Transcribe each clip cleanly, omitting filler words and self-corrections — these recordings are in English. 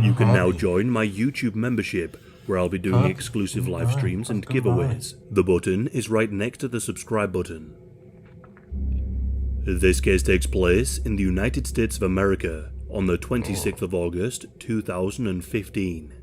You can now join my YouTube membership, where I'll be doing exclusive live streams and giveaways. The button is right next to the subscribe button. This case takes place in the United States of America on the 26th of August 2015.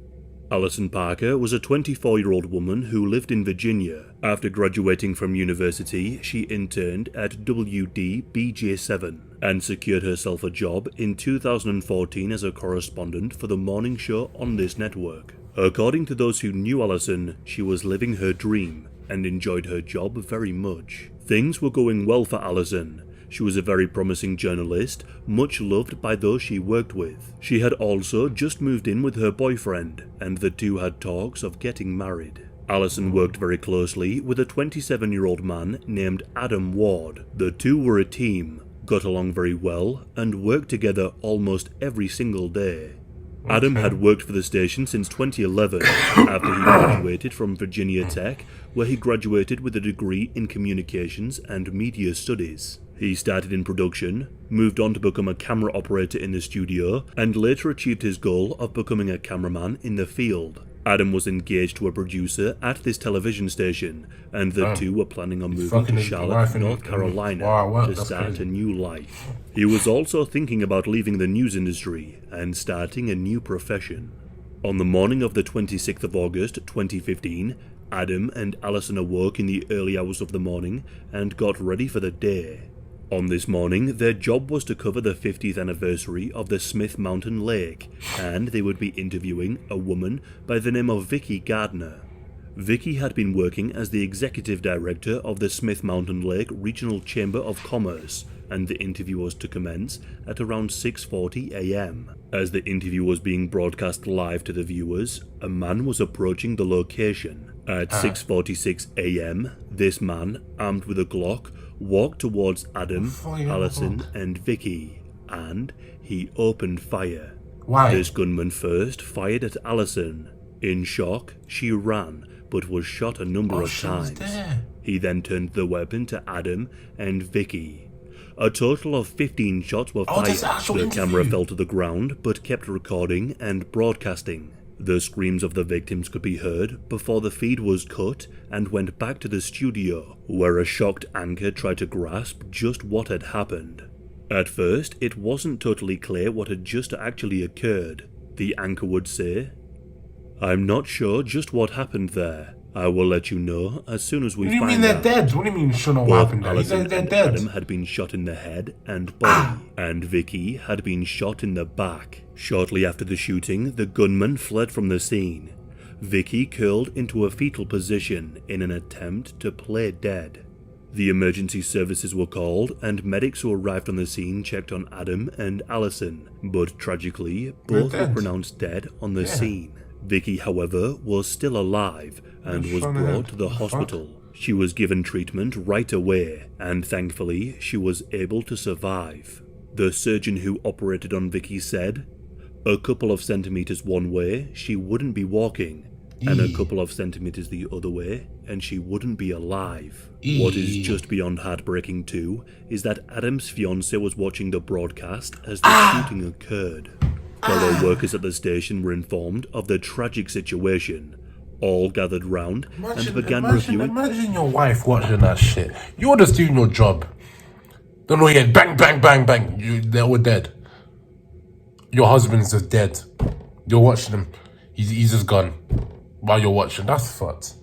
Alison Parker was a 24-year-old woman who lived in Virginia. After graduating from university, she interned at WDBJ7 and secured herself a job in 2014 as a correspondent for the morning show on this network. According to those who knew Alison, she was living her dream and enjoyed her job very much. Things were going well for Alison. She was a very promising journalist, much loved by those she worked with. She had also just moved in with her boyfriend, and the two had talks of getting married. Alison worked very closely with a 27-year-old man named Adam Ward. The two were a team, got along very well, and worked together almost every single day. Adam had worked for the station since 2011, after he graduated from Virginia Tech, where he graduated with a degree in communications and media studies. He started in production, moved on to become a camera operator in the studio, and later achieved his goal of becoming a cameraman in the field. Adam was engaged to a producer at this television station, and the two were planning on moving to Charlotte, North Carolina to start a new life. He was also thinking about leaving the news industry and starting a new profession. On the morning of the 26th of August 2015, Adam and Alison awoke in the early hours of the morning and got ready for the day. On this morning, their job was to cover the 50th anniversary of the Smith Mountain Lake, and they would be interviewing a woman by the name of Vicky Gardner. Vicky had been working as the executive director of the Smith Mountain Lake Regional Chamber of Commerce, and the interview was to commence at around 6:40 a.m. As the interview was being broadcast live to the viewers, a man was approaching the location. At 6:46 a.m., this man, armed with a Glock, walked towards Adam, Alison, and Vicky, and he opened fire. Why? This gunman first fired at Alison. In shock, she ran, but was shot a number of times. He then turned the weapon to Adam and Vicky. A total of 15 shots were fired. The camera fell to the ground, but kept recording and broadcasting. The screams of the victims could be heard before the feed was cut and went back to the studio, where a shocked anchor tried to grasp just what had happened. At first, it wasn't totally clear what had just actually occurred. The anchor would say, "I'm not sure just what happened there. I will let you know as soon as we find out." What do you mean they're dead? What do you mean you should know what happened there? Alison They're and dead. Adam had been shot in the head and body, and Vicky had been shot in the back. Shortly after the shooting, the gunman fled from the scene. Vicky curled into a fetal position in an attempt to play dead. The emergency services were called, and medics who arrived on the scene checked on Adam and Alison, but tragically, both were pronounced dead on the scene. Vicky, however, was still alive and was brought to the hospital. She was given treatment right away, and thankfully, she was able to survive. The surgeon who operated on Vicky said, "A couple of centimeters one way, she wouldn't be walking, and a couple of centimeters the other way, and she wouldn't be alive." What is just beyond heartbreaking too is that Adam's fiancée was watching the broadcast as the shooting occurred. Fellow workers at the station were informed of the tragic situation. All gathered round and began reviewing. Imagine your wife watching that shit. You're just doing your job. Don't know yet. Bang, bang, bang, bang. They're all dead. Your husband's just dead. You're watching him. He's just gone. While you're watching, that's fucked.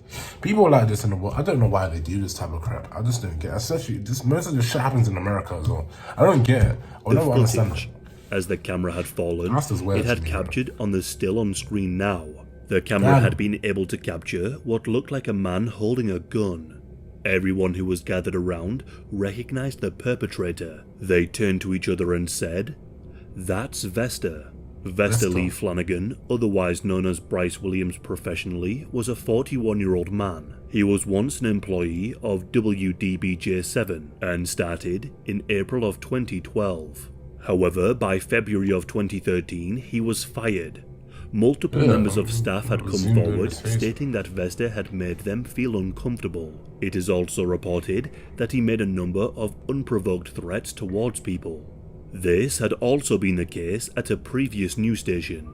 People like this in the world. I don't know why they do this type of crap. I just don't get it. Especially most of this shit happens in America as well. I don't get it. I don't understand. As the camera had fallen, it had captured on the still on screen now. The camera had been able to capture what looked like a man holding a gun. Everyone who was gathered around recognized the perpetrator. They turned to each other and said, "That's Vesta." Vesta Lee Flanagan, otherwise known as Bryce Williams professionally, was a 41-year-old man. He was once an employee of WDBJ7 and started in April of 2012. However, by February of 2013, he was fired. Multiple members of staff had come forward stating that Vesta had made them feel uncomfortable. It is also reported that he made a number of unprovoked threats towards people. This had also been the case at a previous news station.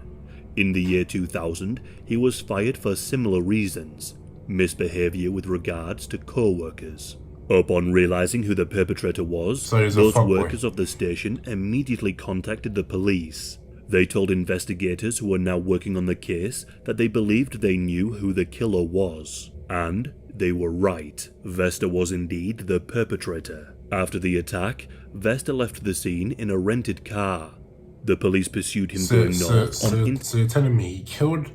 In the year 2000, he was fired for similar reasons, misbehavior with regards to co-workers. Upon realizing who the perpetrator was, So he's a those fuckboy. workers of the station immediately contacted the police. They told investigators who were now working on the case that they believed they knew who the killer was. And they were right. Vesta was indeed the perpetrator. After the attack, Vesta left the scene in a rented car. The police pursued him going north So you're telling me he killed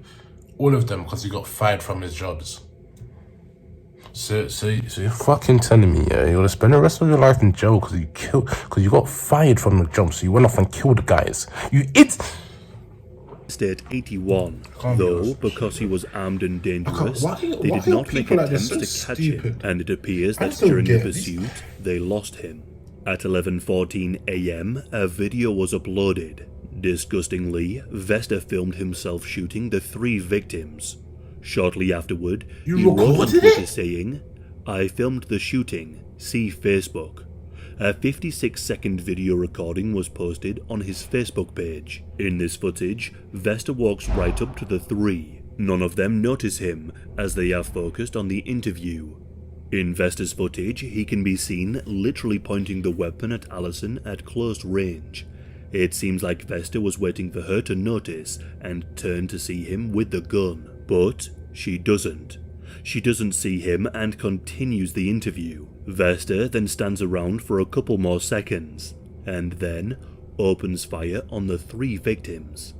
all of them because he got fired from his jobs? So you're fucking telling me, yeah, you're gonna spend the rest of your life in jail because you got fired from the job, so you went off and killed the guys. State 81, though because he was armed and dangerous, why they did are not make people like this attempts so to catch him, stupid? and it appears I that just don't during the get it. pursuit, they lost him. At 11:14 AM, a video was uploaded. Disgustingly, Vesta filmed himself shooting the 3 victims. Shortly afterward, You he wrote on recorded Twitter it? saying, "I filmed the shooting, see Facebook." A 56-second video recording was posted on his Facebook page. In this footage, Vesta walks right up to the 3. None of them notice him, as they are focused on the interview. In Vesta's footage, he can be seen literally pointing the weapon at Allison at close range. It seems like Vesta was waiting for her to notice and turn to see him with the gun, but she doesn't. She doesn't see him and continues the interview. Vesta then stands around for a couple more seconds, and then opens fire on the 3 victims.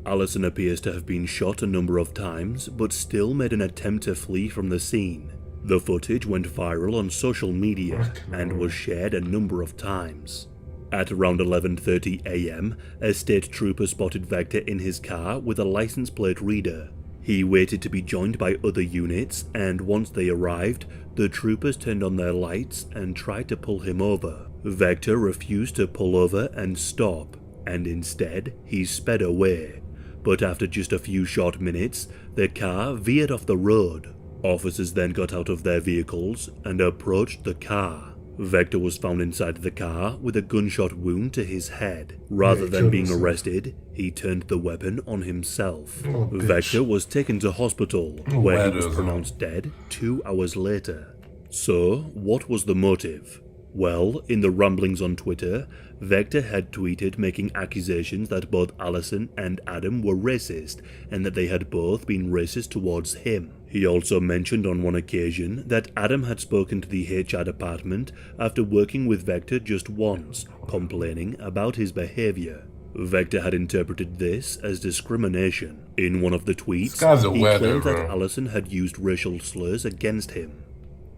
Allison appears to have been shot a number of times, but still made an attempt to flee from the scene. The footage went viral on social media and was shared a number of times. At around 11:30 AM, a state trooper spotted Vector in his car with a license plate reader. He waited to be joined by other units, and once they arrived, the troopers turned on their lights and tried to pull him over. Vector refused to pull over and stop, and instead he sped away. But after just a few short minutes, the car veered off the road. Officers then got out of their vehicles and approached the car. Vector was found inside the car with a gunshot wound to his head. Rather than being arrested, he turned the weapon on himself. Vector was taken to hospital, where he was pronounced dead 2 hours later. So, what was the motive? Well, in the ramblings on Twitter, Vector had tweeted making accusations that both Allison and Adam were racist, and that they had both been racist towards him. He also mentioned on one occasion that Adam had spoken to the HR department after working with Vector just once, complaining about his behavior. Vector had interpreted this as discrimination. In one of the tweets, he claimed that Allison had used racial slurs against him.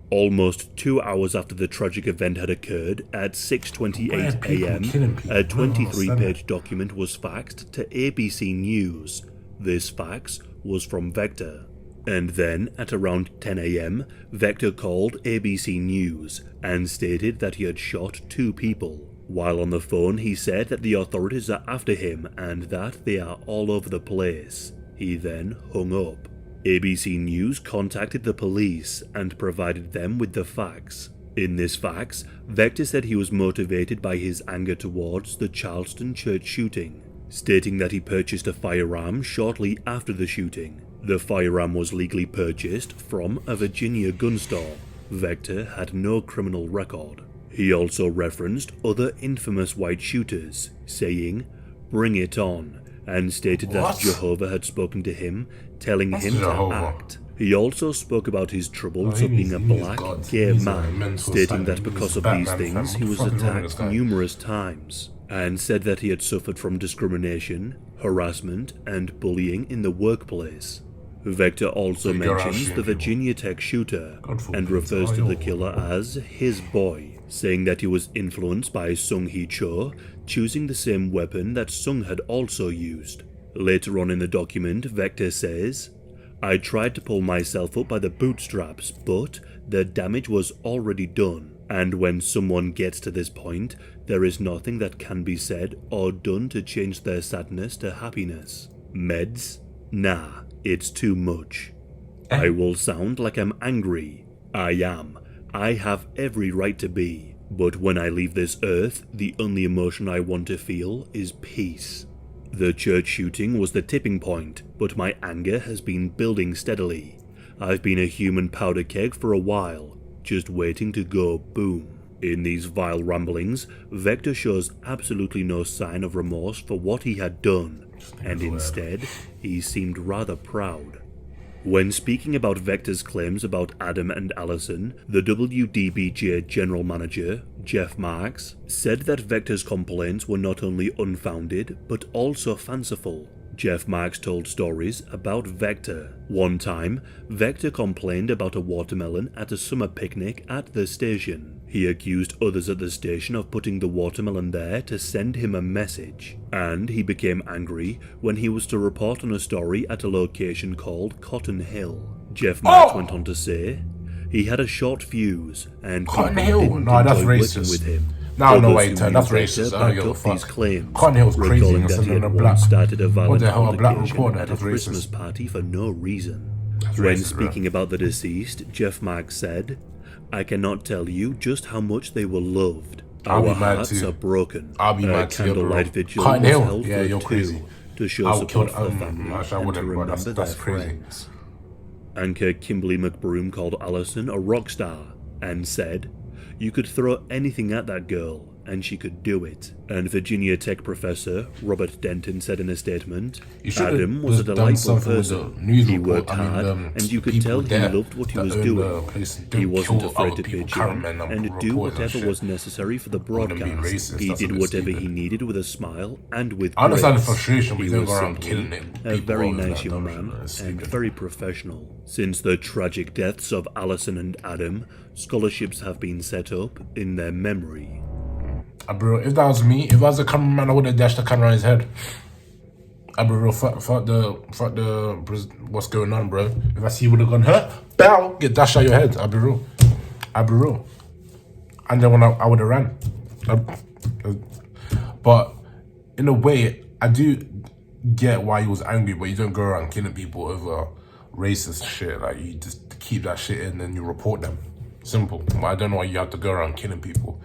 Almost 2 hours after the tragic event had occurred, at 6:28 AM, a 23-page document was faxed to ABC News. This fax was from Vector. And then, at around 10 AM, Vector called ABC News and stated that he had shot 2 people. While on the phone, he said that the authorities are after him and that they are all over the place. He then hung up. ABC News contacted the police and provided them with the fax. In this fax, Vector said he was motivated by his anger towards the Charleston church shooting, stating that he purchased a firearm shortly after the shooting. The firearm was legally purchased from a Virginia gun store. Vector had no criminal record. He also referenced other infamous white shooters, saying, "Bring it on," and stated that Jehovah had spoken to him, telling him to act. He also spoke about his troubles of being a black, gay man, stating that because of these things he was attacked numerous times, and said that he had suffered from discrimination, harassment, and bullying in the workplace. Vector also mentions the Virginia Tech shooter and refers to the killer as his boy, saying that he was influenced by Sung Hee Cho, choosing the same weapon that Sung had also used. Later on in the document, Vector says, "I tried to pull myself up by the bootstraps, but the damage was already done, and when someone gets to this point, there is nothing that can be said or done to change their sadness to happiness. Meds? Nah, it's too much. I will sound like I'm angry. I am. I have every right to be. But when I leave this earth, the only emotion I want to feel is peace." The church shooting was the tipping point, but my anger has been building steadily. I've been a human powder keg for a while, just waiting to go boom. In these vile ramblings, Vector shows absolutely no sign of remorse for what he had done, and instead, he seemed rather proud. When speaking about Vector's claims about Adam and Allison, the WDBJ general manager, Jeff Marks, said that Vector's complaints were not only unfounded, but also fanciful. Jeff Marks told stories about Vector. One time, Vector complained about a watermelon at a summer picnic at the station. He accused others at the station of putting the watermelon there to send him a message, and he became angry when he was to report on a story at a location called Cotton Hill. Jeff Marks went on to say, he had a short fuse, and Cotton people Hill? didn't No, that's enjoy racist. working with him. No, Others wait, who that's knew racist. Vector I don't backed give a up fuck. these claims, Cotton Hill's crazy recalling and that he sending had a once black. started a What violent the hell, a black altercation reporter? at a That's Christmas racist. party for no reason. That's When racist, bro. speaking about the deceased, Jeff Marks said, I cannot tell you just how much they were loved. I'll be Our mad hearts too. are broken. I'll be A mad too, bro. candlelight vigil Cotton was Hill? held Yeah, for you're 2 crazy. to show I would kill. support for the family Actually, I and to wouldn't, bro. remember their That's crazy. friends. Anchor Kimberly McBroom called Allison a rock star and said, you could throw anything at that girl and she could do it. And Virginia Tech professor Robert Denton said in a statement, You should have Adam was a done delightful something with the person. news He report. worked hard and you could people tell he there loved what he that was own the doing. place. He Don't wasn't kill afraid other to people, pitch cameramen in and and do reporters and whatever shit. was necessary for the Wouldn't be broadcast. racist, He that's a did bit whatever stupid. he needed with a smile and with I understand the grace. frustration, but He you don't was go around simply killing it. a People very over nice that young dumb shit, man that's and stupid. very professional. Since the tragic deaths of Allison and Adam, scholarships have been set up in their memory. Bro, if that was me, if I was a cameraman, I would have dashed the camera on his head. Bro, fuck what's going on, bro? If I see you would have gone, bow, get dashed out your head. I'll be real. And then when I would have ran. But in a way, I do get why he was angry, but you don't go around killing people over racist shit. Like, you just keep that shit in and you report them. Simple. But I don't know why you have to go around killing people.